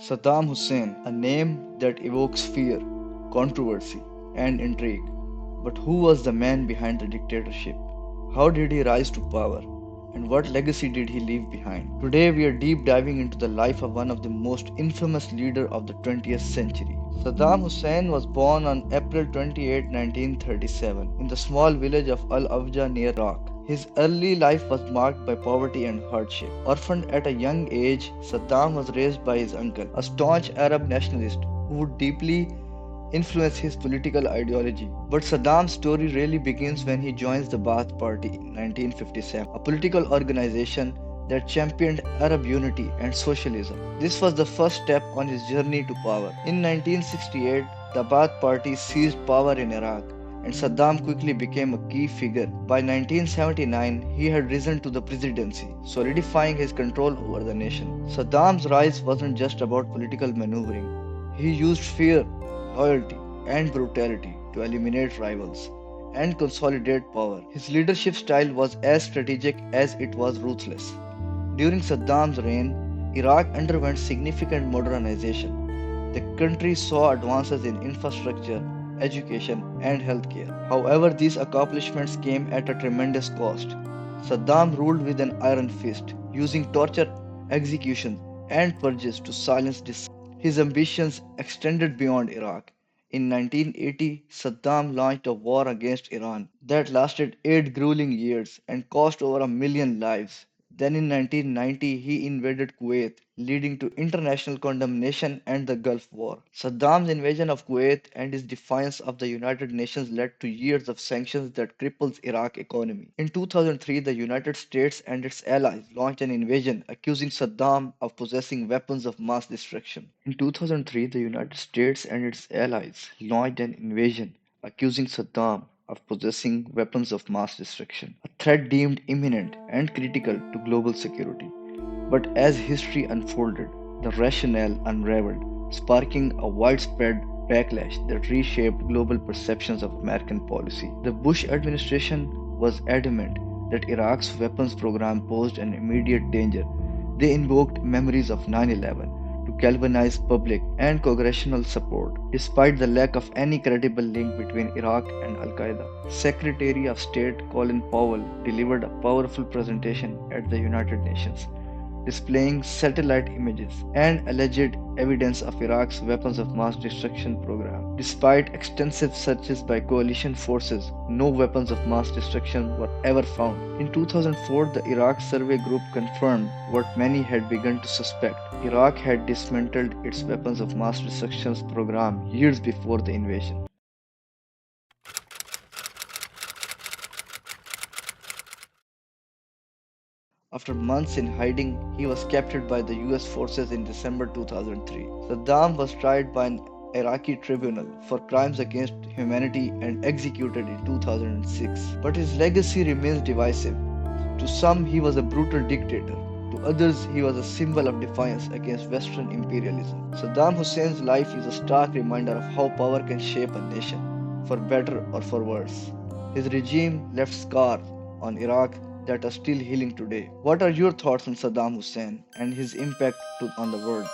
Saddam Hussein, a name that evokes fear, controversy, and intrigue. But who was the man behind the dictatorship? How did he rise to power? And what legacy did he leave behind? Today we are deep diving into the life of one of the most infamous leaders of the 20th century. Saddam Hussein was born on April 28, 1937, in the small village of Al Awja near Iraq. His early life was marked by poverty and hardship. Orphaned at a young age, Saddam was raised by his uncle, a staunch Arab nationalist who would deeply influence his political ideology. But Saddam's story really begins when he joins the Ba'ath Party in 1957, a political organization that championed Arab unity and socialism. This was the first step on his journey to power. In 1968, the Ba'ath Party seized power in Iraq, and Saddam quickly became a key figure. By 1979, he had risen to the presidency, solidifying his control over the nation. Saddam's rise wasn't just about political maneuvering. He used fear, loyalty, and brutality to eliminate rivals and consolidate power. His leadership style was as strategic as it was ruthless. During Saddam's reign, Iraq underwent significant modernization. The country saw advances in infrastructure, education, and healthcare. However, these accomplishments came at a tremendous cost. Saddam ruled with an iron fist, using torture, execution, and purges to silence dissent. His ambitions extended beyond Iraq. In 1980, Saddam launched a war against Iran that lasted 8 grueling years and cost over 1 million lives. Then in 1990, he invaded Kuwait, leading to international condemnation and the Gulf War. Saddam's invasion of Kuwait and his defiance of the United Nations led to years of sanctions that crippled Iraq's economy. In 2003, the United States and its allies launched an invasion accusing Saddam of possessing weapons of mass destruction. In 2003, the United States and its allies launched an invasion accusing Saddam of possessing weapons of mass destruction, a threat deemed imminent and critical to global security. But as history unfolded, the rationale unraveled, sparking a widespread backlash that reshaped global perceptions of American policy. The Bush administration was adamant that Iraq's weapons program posed an immediate danger. They invoked memories of 9/11 to galvanize public and congressional support, despite the lack of any credible link between Iraq and Al Qaeda. Secretary of State Colin Powell delivered a powerful presentation at the United Nations, displaying satellite images and alleged evidence of Iraq's weapons of mass destruction program. Despite extensive searches by coalition forces, no weapons of mass destruction were ever found. In 2004, the Iraq Survey Group confirmed what many had begun to suspect. Iraq had dismantled its weapons of mass destruction program years before the invasion. After months in hiding, he was captured by the US forces in December 2003. Saddam was tried by an Iraqi tribunal for crimes against humanity and executed in 2006. But his legacy remains divisive. To some, he was a brutal dictator. To others, he was a symbol of defiance against Western imperialism. Saddam Hussein's life is a stark reminder of how power can shape a nation, for better or for worse. His regime left scars on Iraq that are still healing today. What are your thoughts on Saddam Hussein and his impact on the world?